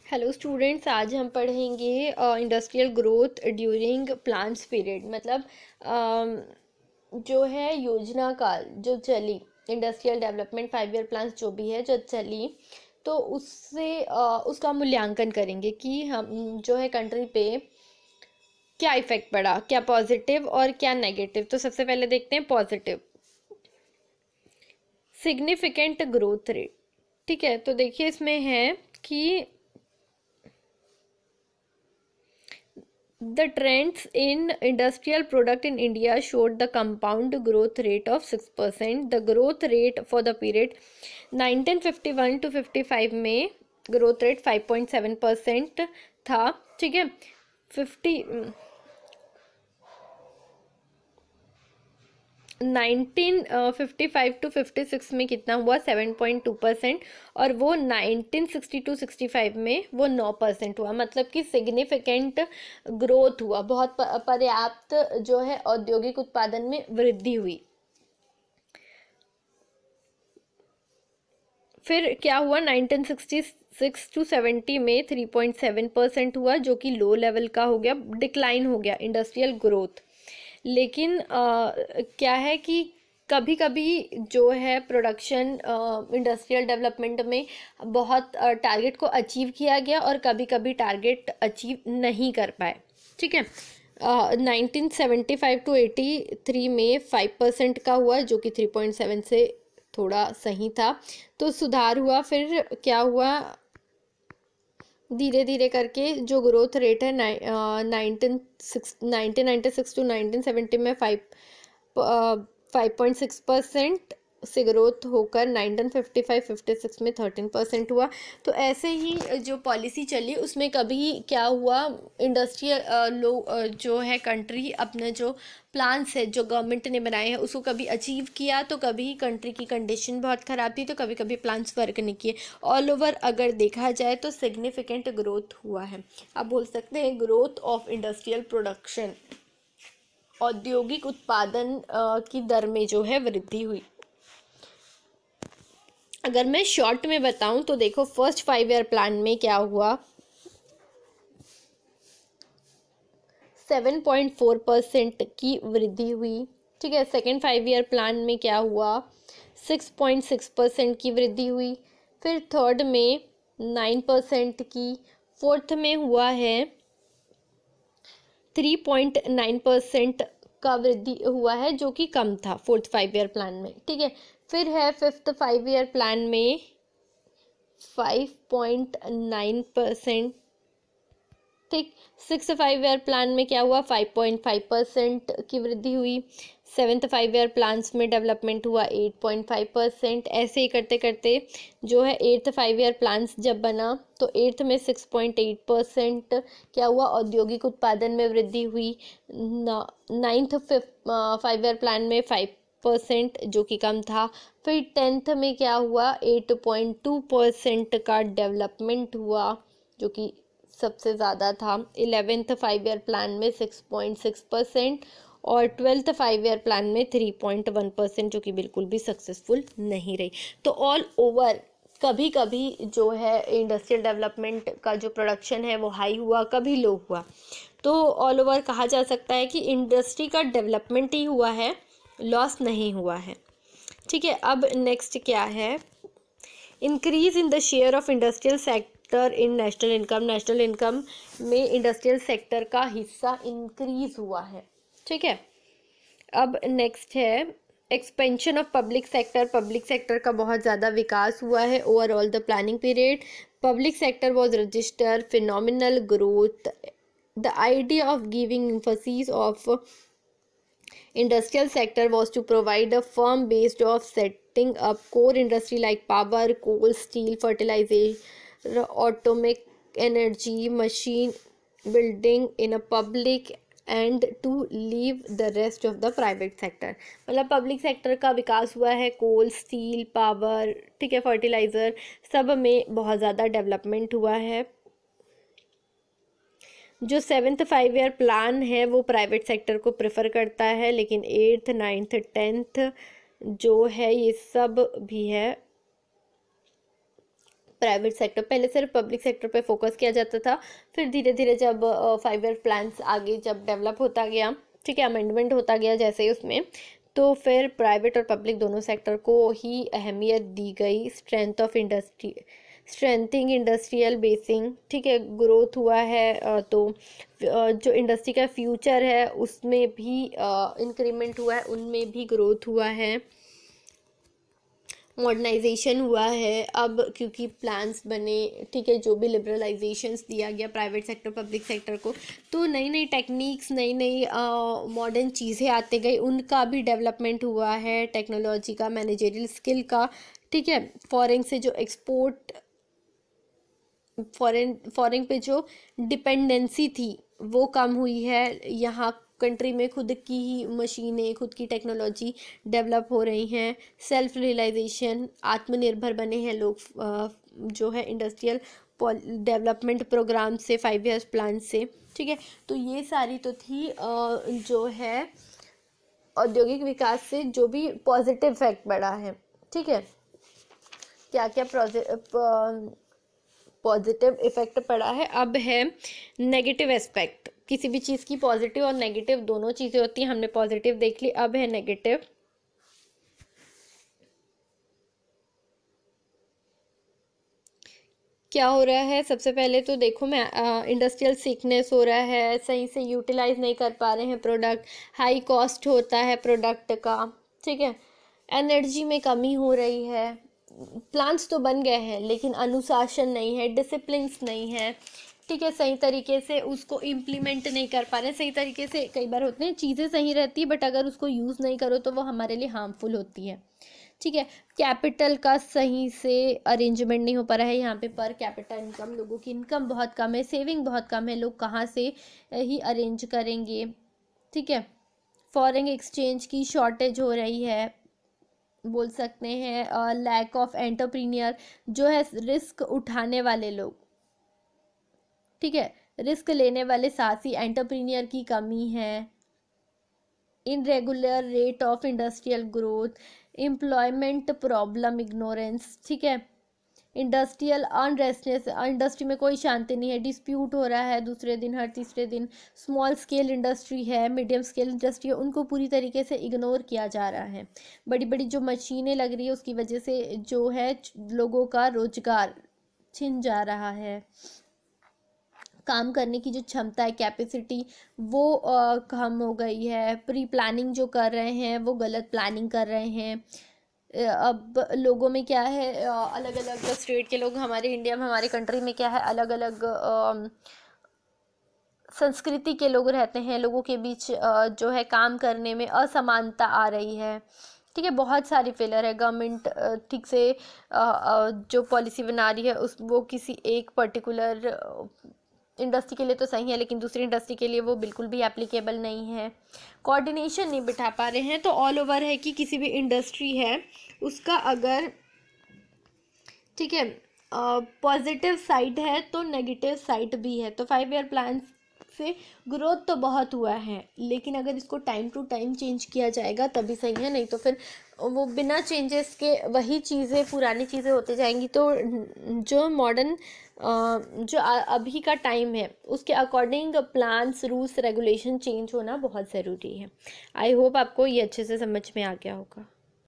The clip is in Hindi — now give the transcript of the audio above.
हेलो स्टूडेंट्स, आज हम पढ़ेंगे industrial growth during plans period. मतलब जो है योजना काल जो चली, इंडस्ट्रियल डेवलपमेंट 5 ईयर प्लान्स जो भी है जो चली, तो उससे उसका मूल्यांकन करेंगे कि हम जो है कंट्री पे क्या इफेक्ट पड़ा, क्या पॉजिटिव और क्या नेगेटिव। तो सबसे पहले देखते हैं पॉजिटिव, सिग्निफिकेंट ग्रोथ रेट। ठीक है, तो देखिए इसमें है कि the trends in industrial product in India showed the compound growth rate of 6%. The growth rate for the period 1951 to 55 में growth rate 5.7% था। ठीक है, 1955 टू 56 में कितना हुआ, 7.2%। और वो 1960 टू 65 में वो 9% हुआ। मतलब कि सिग्निफिकेंट ग्रोथ हुआ, बहुत पर्याप्त जो है औद्योगिक उत्पादन में वृद्धि हुई। फिर क्या हुआ, 1966 टू 70 में 3.7% हुआ, जो कि लो लेवल का हो गया, डिक्लाइन हो गया इंडस्ट्रियल ग्रोथ। लेकिन क्या है कि कभी कभी जो है प्रोडक्शन इंडस्ट्रियल डेवलपमेंट में बहुत टारगेट को अचीव किया गया और कभी कभी टारगेट अचीव नहीं कर पाए। ठीक है, 1975 टू 83 में 5% का हुआ, जो कि 3.7 से थोड़ा सही था, तो सुधार हुआ। फिर क्या हुआ, धीरे धीरे करके जो ग्रोथ रेट है 1996 टू 1970 में 5.6% से ग्रोथ होकर 1955-56 में 13% हुआ। तो ऐसे ही जो पॉलिसी चली उसमें कभी क्या हुआ, इंडस्ट्रियल जो है कंट्री अपने जो प्लान्स है जो गवर्नमेंट ने बनाए हैं उसको कभी अचीव किया, तो कभी कंट्री की कंडीशन बहुत ख़राब थी, तो कभी कभी प्लान्स वर्क नहीं किए। ऑल ओवर अगर देखा जाए तो सिग्निफिकेंट ग्रोथ हुआ है। आप बोल सकते हैं ग्रोथ ऑफ इंडस्ट्रियल प्रोडक्शन, औद्योगिक उत्पादन की दर में जो है वृद्धि हुई। अगर मैं शॉर्ट में बताऊं तो देखो, फर्स्ट 5 ईयर प्लान में क्या हुआ, 7.4% की वृद्धि हुई। ठीक है, सेकेंड 5 ईयर प्लान में क्या हुआ, 6.6% की वृद्धि हुई। फिर थर्ड में 9% की, फोर्थ में हुआ है 3.9% का वृद्धि हुआ है, जो कि कम था फोर्थ 5 ईयर प्लान में। ठीक है, फिर है फिफ्थ 5 ईयर प्लान में 5.9%। ठीक, सिक्स 5 ईयर प्लान में क्या हुआ, 5.5% की वृद्धि हुई। सेवेंथ 5 ईयर प्लान्स में डेवलपमेंट हुआ 8.5%। ऐसे ही करते करते जो है एट्थ 5 ईयर प्लान्स जब बना तो एट्थ में 6.8% क्या हुआ, औद्योगिक उत्पादन में वृद्धि हुई। नाइन्थ 5 ईयर प्लान में 5%, जो कि कम था। फिर टेंथ में क्या हुआ, 8.2% का डेवलपमेंट हुआ, जो कि सबसे ज़्यादा था। 11th 5 ईयर प्लान में 6.6% और 12th 5 ईयर प्लान में 3.1%, जो कि बिल्कुल भी सक्सेसफुल नहीं रही। तो ऑल ओवर कभी कभी जो है इंडस्ट्रियल डेवलपमेंट का जो प्रोडक्शन है वो हाई हुआ, कभी लो हुआ। तो ऑल ओवर कहा जा सकता है कि इंडस्ट्री का डेवलपमेंट ही हुआ है, लॉस नहीं हुआ है। ठीक है, अब नेक्स्ट क्या है, increase in the share of industrial sector in national income. National income में इंडस्ट्रियल सेक्टर का हिस्सा इंक्रीज हुआ है। ठीक है, अब नेक्स्ट है expansion of public sector. Public sector का बहुत ज़्यादा विकास हुआ है overall the planning period. Public sector was register phenomenal growth. The idea of giving emphasis of industrial sector was to provide a firm base of setting up core industry like power, coal, steel, fertilizer, atomic energy, machine building in a public and to leave the rest of the private sector। मतलब पब्लिक सेक्टर का विकास हुआ है, कोल, स्टील, पावर, ठीक है, फर्टिलाइज़र, सब में बहुत ज़्यादा डेवलपमेंट हुआ है। जो सेवेंथ 5 ईयर प्लान है वो प्राइवेट सेक्टर को प्रेफर करता है, लेकिन एट्थ, नाइन्थ, टेंथ जो है ये सब भी है प्राइवेट सेक्टर, पहले सिर्फ पब्लिक सेक्टर पे फोकस किया जाता था, फिर धीरे धीरे जब 5 ईयर प्लान्स आगे जब डेवलप होता गया, ठीक है, अमेंडमेंट होता गया जैसे ही उसमें, तो फिर प्राइवेट और पब्लिक दोनों सेक्टर को ही अहमियत दी गई। स्ट्रेंथिंग इंडस्ट्रियल बेसिंग, ठीक है, ग्रोथ हुआ है, तो जो इंडस्ट्री का फ्यूचर है उसमें भी इंक्रीमेंट हुआ है, उनमें भी ग्रोथ हुआ है, मॉडर्नाइजेशन हुआ है। अब क्योंकि प्लान्स बने, ठीक है, जो भी लिबरलाइजेशंस दिया गया प्राइवेट सेक्टर पब्लिक सेक्टर को, तो नई नई टेक्निक्स, नई नई मॉडर्न चीज़ें आते गई, उनका भी डेवलपमेंट हुआ है, टेक्नोलॉजी का, मैनेजरियल स्किल का, ठीक है। फॉरेन से जो एक्सपोर्ट, फॉरेन पे जो डिपेंडेंसी थी वो कम हुई है। यहाँ कंट्री में खुद की ही मशीनें, खुद की टेक्नोलॉजी डेवलप हो रही हैं। सेल्फ रियलाइजेशन, आत्मनिर्भर बने हैं लोग, जो है इंडस्ट्रियल डेवलपमेंट प्रोग्राम से, 5 ईयर्स प्लान से, ठीक है। तो ये सारी तो थी जो है औद्योगिक विकास से जो भी पॉजिटिव इफेक्ट पड़ा है, ठीक है, क्या क्या पॉजिटिव इफेक्ट पड़ा है। अब है नेगेटिव एस्पेक्ट। किसी भी चीज़ की पॉजिटिव और नेगेटिव दोनों चीज़ें होती हैं, हमने पॉजिटिव देख ली, अब है नेगेटिव। क्या हो रहा है, सबसे पहले तो देखो मैं इंडस्ट्रियल सिकनेस हो रहा है, सही से यूटिलाइज नहीं कर पा रहे हैं प्रोडक्ट, हाई कॉस्ट होता है प्रोडक्ट का, ठीक है, एनर्जी में कमी हो रही है। प्लान्स तो बन गए हैं लेकिन अनुशासन नहीं है, डिसिप्लिन्स नहीं है, ठीक है, सही तरीके से उसको इम्प्लीमेंट नहीं कर पा रहे। सही तरीके से कई बार होते हैं, चीज़ें सही रहती है बट अगर उसको यूज़ नहीं करो तो वो हमारे लिए हार्मफुल होती है, ठीक है। कैपिटल का सही से अरेंजमेंट नहीं हो पा रहा है यहाँ पे, पर कैपिटल इनकम, लोगों की इनकम बहुत कम है, सेविंग बहुत कम है, लोग कहाँ से ही अरेंज करेंगे, ठीक है। फॉरेन एक्सचेंज की शॉर्टेज हो रही है, बोल सकते हैं लैक ऑफ एंटरप्रीनियर, जो है रिस्क उठाने वाले लोग, ठीक है, रिस्क लेने वाले साहसी एंटरप्रीनियर की कमी है। Irregular rate of industrial growth, employment problem, ignorance, ठीक है। इंडस्ट्रियल अनरेस्टनेस, इंडस्ट्री में कोई शांति नहीं है, डिस्प्यूट हो रहा है दूसरे दिन, हर तीसरे दिन। स्मॉल स्केल इंडस्ट्री है, मीडियम स्केल इंडस्ट्री है, उनको पूरी तरीके से इग्नोर किया जा रहा है। बड़ी बड़ी जो मशीनें लग रही है उसकी वजह से जो है लोगों का रोजगार छिन जा रहा है। काम करने की जो क्षमता है, कैपेसिटी, वो कम हो गई है। प्री प्लानिंग जो कर रहे हैं वो गलत प्लानिंग कर रहे हैं। अब लोगों में क्या है, अलग अलग स्टेट के लोग, हमारे इंडिया में, हमारे कंट्री में क्या है, अलग अलग संस्कृति के लोग रहते हैं, लोगों के बीच जो है काम करने में असमानता आ रही है, ठीक है। बहुत सारी फेलर है, गवर्नमेंट ठीक से जो पॉलिसी बना रही है उस वो किसी एक पर्टिकुलर इंडस्ट्री के लिए तो सही है लेकिन दूसरी इंडस्ट्री के लिए वो बिल्कुल भी एप्लीकेबल नहीं है। कोऑर्डिनेशन नहीं बिठा पा रहे हैं। तो ऑल ओवर है कि किसी भी इंडस्ट्री है उसका अगर, ठीक है, पॉजिटिव साइड है तो नेगेटिव साइड भी है। तो 5 ईयर प्लान से ग्रोथ तो बहुत हुआ है लेकिन अगर इसको टाइम टू टाइम चेंज किया जाएगा तभी सही है, नहीं तो फिर वो बिना चेंजेस के वही चीज़ें, पुरानी चीज़ें होते जाएंगी। तो जो मॉडर्न जो अभी का टाइम है उसके according plans, rules, regulation change होना बहुत ज़रूरी है। आई होप आपको ये अच्छे से समझ में आ गया होगा।